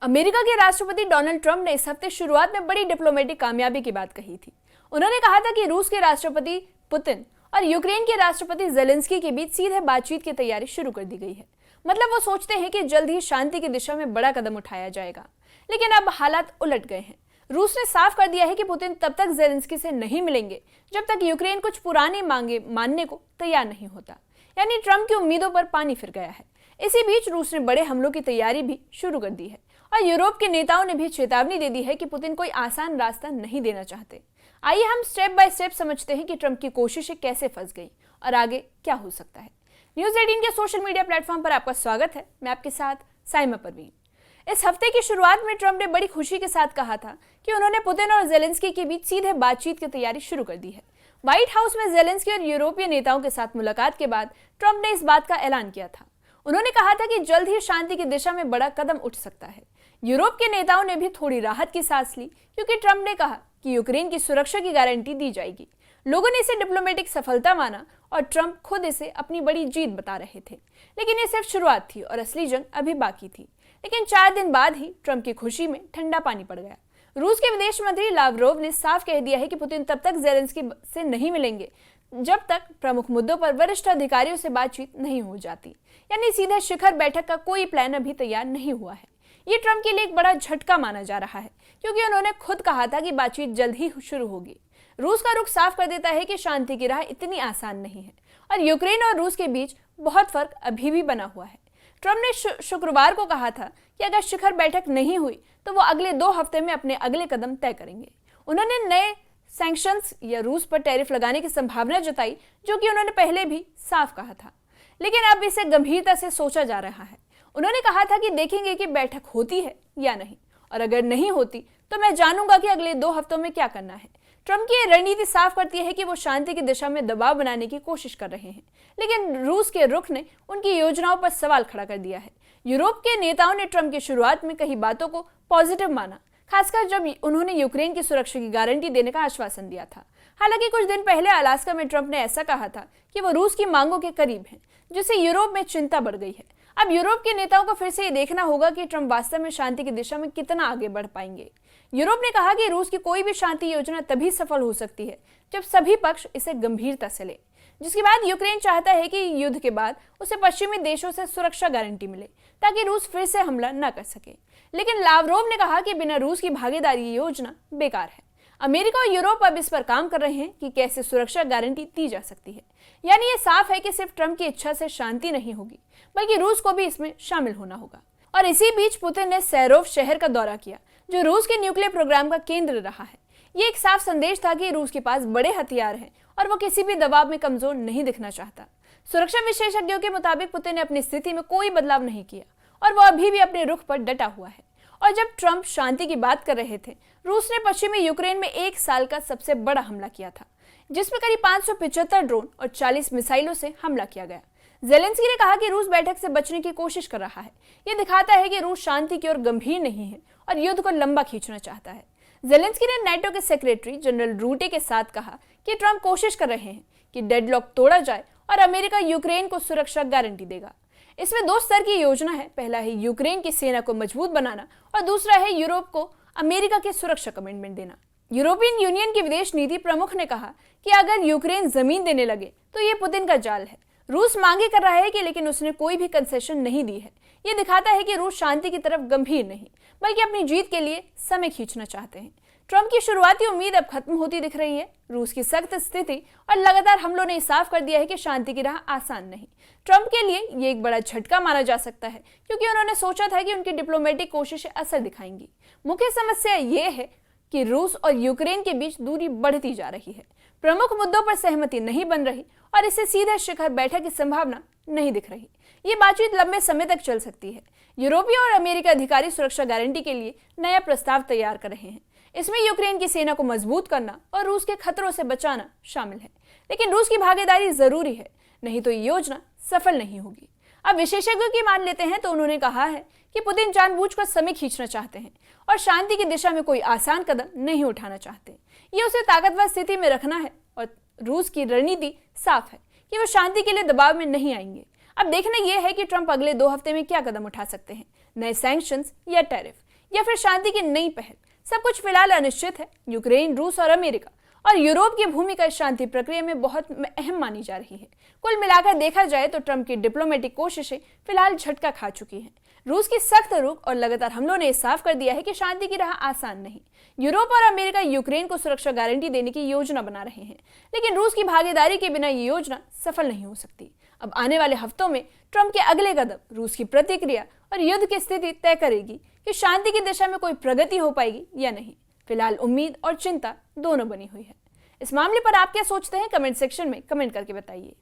America के राष्ट्रपति Donald Trump ने इस हफ्ते शुरुआत में बड़ी डिप्लोमेटिक कामयाबी की बात कही थी। उन्होंने कहा था कि रूस के राष्ट्रपति पुतिन और यूक्रेन के राष्ट्रपति जेलेंस्की के बीच सीधे बातचीत की तैयारी शुरू कर दी गई है। मतलब वो सोचते हैं कि जल्द ही शांति की दिशा में बड़ा कदम उठाया जाएगा। लेकिन अब हालात उलट गए हैं। रूस ने साफ कर दिया है कि पुतिन तब तक जेलेंस्की से नहीं मिलेंगे जब तक यूक्रेन कुछ पुरानी मांगे मानने को तैयार नहीं होता। यानी ट्रंप की उम्मीदों पर पानी फिर गया है। इसी बीच रूस ने बड़े हमलों की तैयारी भी शुरू कर दी है और यूरोप के नेताओं ने भी चेतावनी दे दी है कि पुतिन कोई आसान रास्ता नहीं देना चाहते। आइए हम स्टेप बाय स्टेप समझते हैं कि ट्रंप की कोशिशें कैसे फंस गई और आगे क्या हो सकता है। न्यूज़ 18 के सोशल मीडिया प्लेटफॉर्म पर आपका स्वागत है। मैं आपके साथ साइमा परवीन। इस हफ्ते की शुरुआत में ट्रंप ने बड़ी खुशी के साथ कहा था कि उन्होंने पुतिन और जेलेंस्की के बीच सीधे बातचीत की तैयारी शुरू कर दी है। व्हाइट हाउस में जेलेंस्की और यूरोपीय नेताओं के साथ मुलाकात के बाद ट्रंप ने इस बात का ऐलान किया था। उन्होंने कहा था कि जल्द ही शांति की दिशा में बड़ा कदम उठ सकता है। यूरोप के नेताओं ने भी थोड़ी राहत की सांस ली क्योंकि ट्रंप ने कहा कि यूक्रेन की सुरक्षा की गारंटी दी जाएगी। लोगों ने इसे डिप्लोमेटिक सफलता माना और ट्रंप खुद इसे अपनी बड़ी जीत बता रहे थे। लेकिन ये सिर्फ शुरुआत थी और असली जंग अभी बाकी थी। लेकिन 4 दिन बाद ही ट्रंप की खुशी में ठंडा पानी पड़ गया। रूस के विदेश मंत्री लावरोव ने साफ कह दिया है कि पुतिन तब तक जेलेंस्की से नहीं मिलेंगे जब तक प्रमुख मुद्दों पर वरिष्ठ अधिकारियों से बातचीत नहीं हो जाती। यानी सीधे शिखर बैठक का कोई प्लान अभी तैयार नहीं हुआ है। ये ट्रंप के लिए एक बड़ा झटका माना जा रहा है क्योंकि उन्होंने खुद कहा था कि बातचीत जल्द ही शुरू होगी। रूस का रुख साफ कर देता है कि शांति की राह इतनी आसान नहीं है और यूक्रेन और रूस के बीच बहुत फर्क अभी भी बना हुआ है। ट्रंप ने शुक्रवार को कहा था कि अगर शिखर बैठक नहीं हुई तो वो अगले 2 हफ्ते में अपने अगले कदम तय करेंगे। उन्होंने नए सैंक्शंस या रूस पर टैरिफ लगाने की संभावना जताई, जो कि उन्होंने पहले भी साफ कहा था। लेकिन अब इसे गंभीरता से सोचा जा रहा है। उन्होंने कहा था कि देखेंगे कि बैठक होती है या नहीं, और अगर नहीं होती तो मैं जानूंगा कि अगले 2 हफ्तों में क्या करना है। ट्रंप की रणनीति साफ करती है कि वो शांति की दिशा में दबाव बनाने की कोशिश कर रहे हैं, लेकिन रूस के रुख ने उनकी योजनाओं पर सवाल खड़ा कर दिया है। यूरोप के नेताओं ने ट्रंप की शुरुआत में कई बातों को पॉजिटिव माना, खासकर जब उन्होंने यूक्रेन की सुरक्षा की गारंटी देने का आश्वासन दिया था। हालांकि कुछ दिन पहले अलास्का में ट्रंप ने ऐसा कहा था कि वो रूस की मांगों के करीब हैं, जिससे यूरोप में चिंता बढ़ गई है। अब यूरोप के नेताओं को फिर से ये देखना होगा कि ट्रंप वास्तव में शांति की दिशा में कितना आगे बढ़ पाएंगे। यूरोप ने कहा कि रूस की कोई भी शांति योजना तभी सफल हो सकती है जब सभी पक्ष इसे गंभीरता से लें। जिसके बाद यूक्रेन चाहता है कि युद्ध के बाद उसे पश्चिमी देशों से सुरक्षा गारंटी मिले ताकि रूस फिर से हमला न कर सके। लेकिन लावरोव ने कहा कि बिना रूस की भागीदारी ये योजना बेकार है। अमेरिका और यूरोप अब इस पर काम कर रहे हैं कि कैसे सुरक्षा गारंटी दी जा सकती है। यानी ये साफ है कि सिर्फ ट्रंप की इच्छा से शांति नहीं होगी, बल्कि रूस को भी इसमें शामिल होना होगा। और इसी बीच पुतिन ने सैरोव शहर का दौरा किया, जो रूस के न्यूक्लियर प्रोग्राम का केंद्र रहा है। ये एक साफ संदेश था कि रूस के पास बड़े हथियार हैं और वो किसी भी दबाव में कमजोर नहीं दिखना चाहता। सुरक्षा विशेषज्ञों के मुताबिक पुतिन ने अपनी स्थिति में कोई बदलाव नहीं किया और वो अभी भी अपने रुख पर डटा हुआ है। और जब ट्रंप शांति की बात कर रहे थे, रूस ने पश्चिमी यूक्रेन में 1 साल का सबसे बड़ा हमला किया था, जिसमें करीब 575 ड्रोन और 40 मिसाइलों से हमला किया गया। जेलेंस्की ने कहा कि रूस बैठक से बचने की कोशिश कर रहा है। ये दिखाता है कि रूस शांति की ओर गंभीर नहीं है और युद्ध को लंबा खींचना चाहता है। जेलेंस्की ने नाटो के सेक्रेटरी जनरल रूटे के साथ कहा कि ट्रंप कोशिश कर रहे हैं कि डेडलॉक तोड़ा जाए और अमेरिका यूक्रेन को सुरक्षा गारंटी देगा। इसमें 2 स्तर की योजना है। पहला है यूक्रेन की सेना को मजबूत बनाना और दूसरा है यूरोप को अमेरिका के सुरक्षा कमिटमेंट देना। यूरोपियन यूनियन की विदेश नीति प्रमुख ने कहा कि अगर यूक्रेन जमीन देने लगे तो ये पुतिन का जाल है। रूस मांगे कर रहा है कि लेकिन उसने कोई भी कंसेशन नहीं दी है। ये दिखाता है कि रूस शांति की तरफ गंभीर नहीं, बल्कि अपनी जीत के लिए समय खींचना चाहते हैं। ट्रंप की शुरुआती उम्मीद अब खत्म होती दिख रही है। रूस की सख्त स्थिति और लगातार हमलों ने साफ कर दिया है कि शांति की राह आसान नहीं। ट्रंप के लिए ये एक बड़ा झटका माना जा सकता है क्योंकि उन्होंने सोचा था कि उनकी डिप्लोमेटिक कोशिशें असर दिखाएंगी। मुख्य समस्या ये है कि रूस और यूक्रेन के बीच दूरी बढ़ती जा रही है। प्रमुख मुद्दों पर सहमति नहीं बन रही और इससे सीधे शिखर बैठक की संभावना नहीं दिख रही। ये बातचीत लंबे समय तक चल सकती है। यूरोपीय और अमेरिकी अधिकारी सुरक्षा गारंटी के लिए नया प्रस्ताव तैयार कर रहे हैं। इसमें यूक्रेन की सेना को मजबूत करना और रूस के खतरों से बचाना शामिल है। लेकिन रूस की भागीदारी जरूरी है, नहीं तो ये योजना सफल नहीं होगी। अब विशेषज्ञों की मान लेते हैं तो उन्होंने कहा है कि पुतिन जानबूझकर समय खींचना चाहते हैं और शांति की दिशा में कोई आसान कदम नहीं उठाना चाहते। ये उसे ताकतवर स्थिति में रखना है और रूस की रणनीति साफ है कि वो शांति के लिए दबाव में नहीं आएंगे। अब देखना यह है कि ट्रंप अगले 2 हफ्ते में क्या कदम उठा सकते हैं, नए सैंक्शंस या टैरिफ। या फिर शांति की नई पहल? सब कुछ फिलहाल अनिश्चित है। यूक्रेन, रूस और अमेरिका और यूरोप की भूमिका इस शांति प्रक्रिया में बहुत अहम मानी जा रही है। कुल मिलाकर देखा जाए तो ट्रंप की डिप्लोमेटिक कोशिशें फिलहाल झटका खा चुकी हैं। रूस की सख्त रुख और लगातार हमलों ने साफ कर दिया है कि शांति की राह आसान नहीं। यूरोप और अमेरिका यूक्रेन को सुरक्षा गारंटी देने की योजना बना रहे हैं, लेकिन रूस की भागीदारी के बिना ये योजना सफल नहीं हो सकती। अब आने वाले हफ्तों में ट्रंप के अगले कदम रूस की प्रतिक्रिया और युद्ध की स्थिति तय करेगी कि शांति की दिशा में कोई प्रगति हो पाएगी या नहीं। फिलहाल उम्मीद और चिंता दोनों बनी हुई है। इस मामले पर आप क्या सोचते हैं? कमेंट सेक्शन में कमेंट करके बताइए।